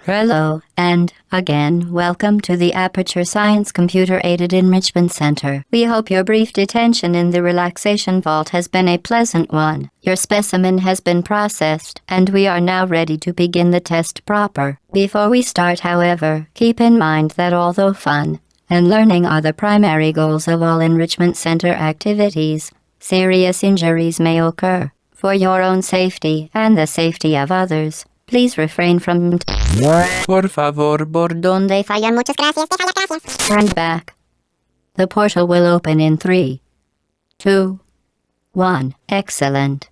Hello, and, again, welcome to the Aperture Science Computer-Aided Enrichment Center. We hope your brief detention in the relaxation vault has been a pleasant one. Your specimen has been processed, and we are now ready to begin the test proper. Before we start, however, keep in mind that although fun and learning are the primary goals of all enrichment center activities, serious injuries may occur. For your own safety and the safety of others, please refrain from Por favor, Donde falla, muchas gracias, deja la gracias. turn back. The portal will open in 3, 2, 1. Excellent.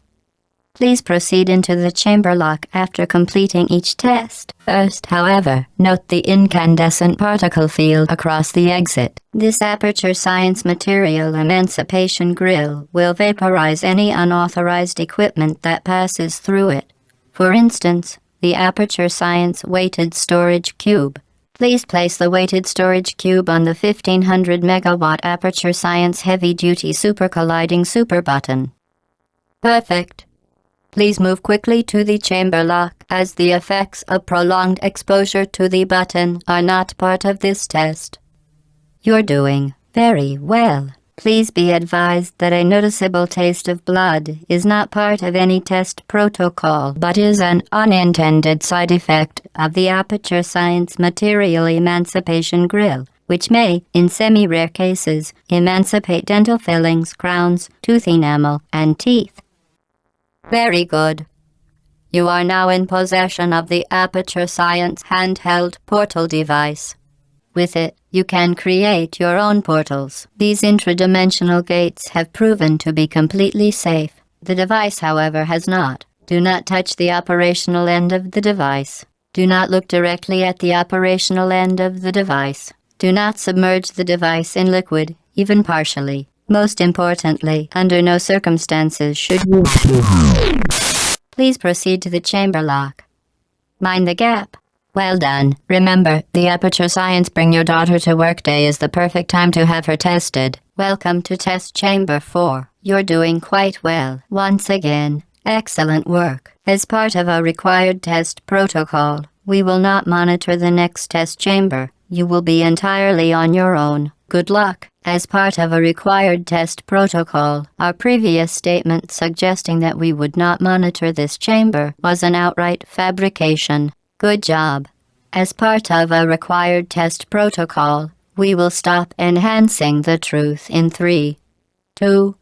Please proceed into the chamber lock after completing each test. First, however, note the incandescent particle field across the exit. This Aperture Science Material Emancipation Grill will vaporize any unauthorized equipment that passes through it. For instance, the Aperture Science Weighted Storage Cube. Please place the weighted storage cube on the 1500 megawatt Aperture Science Heavy Duty Super Colliding Super button. Perfect. Please move quickly to the chamber lock, as the effects of prolonged exposure to the button are not part of this test. You're doing very well. Please be advised that a noticeable taste of blood is not part of any test protocol, but is an unintended side effect of the Aperture Science Material Emancipation Grill, which may, in semi-rare cases, emancipate dental fillings, crowns, tooth enamel, and teeth. Very good. You are now in possession of the Aperture Science handheld portal device. With it, you can create your own portals. These intradimensional gates have proven to be completely safe. The device, however, has not. Do not touch the operational end of the device. Do not look directly at the operational end of the device. Do not submerge the device in liquid, even partially. Most importantly, under no circumstances should you. Please proceed to the chamber lock. Mind the gap. Well done. Remember, the Aperture Science Bring Your Daughter to Work Day is the perfect time to have her tested. Welcome to Test Chamber 4. You're doing quite well. Once again, excellent work. As part of a required test protocol, we will not monitor the next test chamber. You will be entirely on your own. Good luck. As part of a required test protocol, our previous statement suggesting that we would not monitor this chamber was an outright fabrication. Good job. As part of a required test protocol, we will stop enhancing the truth in 3, 2.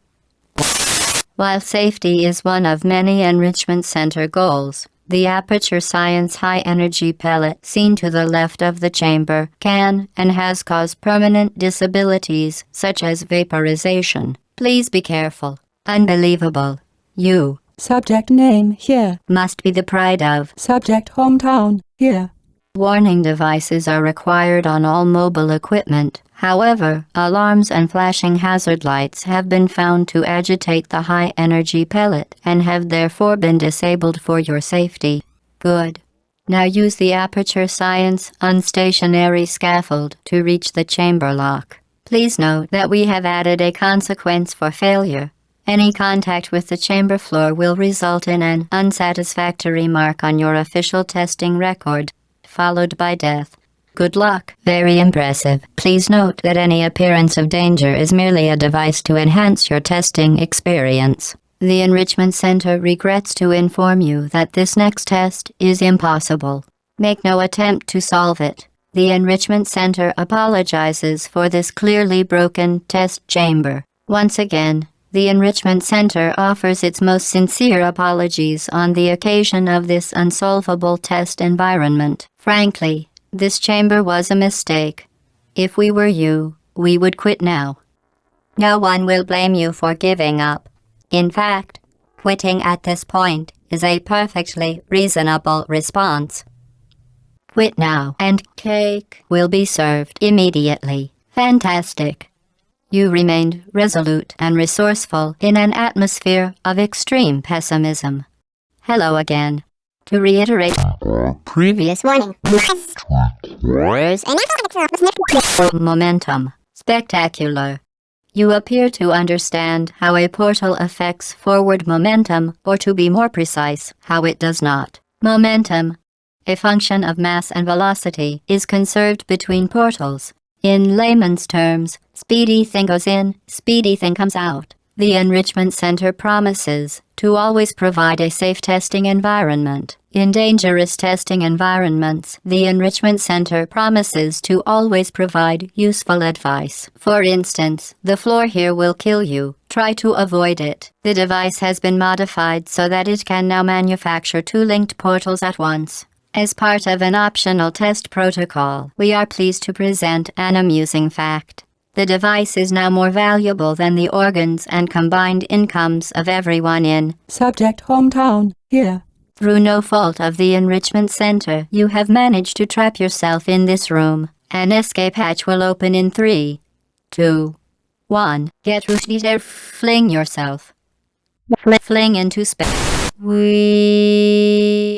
While safety is one of many enrichment center goals, the Aperture Science high-energy pellet seen to the left of the chamber can and has caused permanent disabilities such as vaporization. Please be careful. Unbelievable. You Subject name here. must be the pride of. Subject hometown here. Warning devices are required on all mobile equipment. However, alarms and flashing hazard lights have been found to agitate the high-energy pellet and have therefore been disabled for your safety. Good. Now use the Aperture Science unstationary scaffold to reach the chamber lock. Please note that we have added a consequence for failure. Any contact with the chamber floor will result in an unsatisfactory mark on your official testing record, followed by death. Good luck. Very impressive. Please note that any appearance of danger is merely a device to enhance your testing experience. The Enrichment Center regrets to inform you that this next test is impossible. Make no attempt to solve it. The Enrichment Center apologizes for this clearly broken test chamber. Once again, the Enrichment Center offers its most sincere apologies on the occasion of this unsolvable test environment. Frankly, this chamber was a mistake. If we were you, we would quit now. No one will blame you for giving up. In fact, quitting at this point is a perfectly reasonable response. Quit now, and cake will be served immediately. Fantastic. You remained resolute and resourceful in an atmosphere of extreme pessimism. Hello again. To reiterate, Previous warning. momentum. Spectacular. You appear to understand how a portal affects forward momentum, or to be more precise, how it does not. Momentum A function of mass and velocity is conserved between portals. In layman's terms, speedy thing goes in, speedy thing comes out. The Enrichment Center promises to always provide a safe testing environment. In dangerous testing environments, the Enrichment Center promises to always provide useful advice. For instance, the floor here will kill you. Try to avoid it. The device has been modified so that it can now manufacture 2 linked portals at once. As part of an optional test protocol, we are pleased to present an amusing fact. The device is now more valuable than the organs and combined incomes of everyone in Subject hometown, here. Through no fault of the Enrichment Center, you have managed to trap yourself in this room. An escape hatch will open in 3, 2, 1. Get ready to fling yourself. Fling into space. We...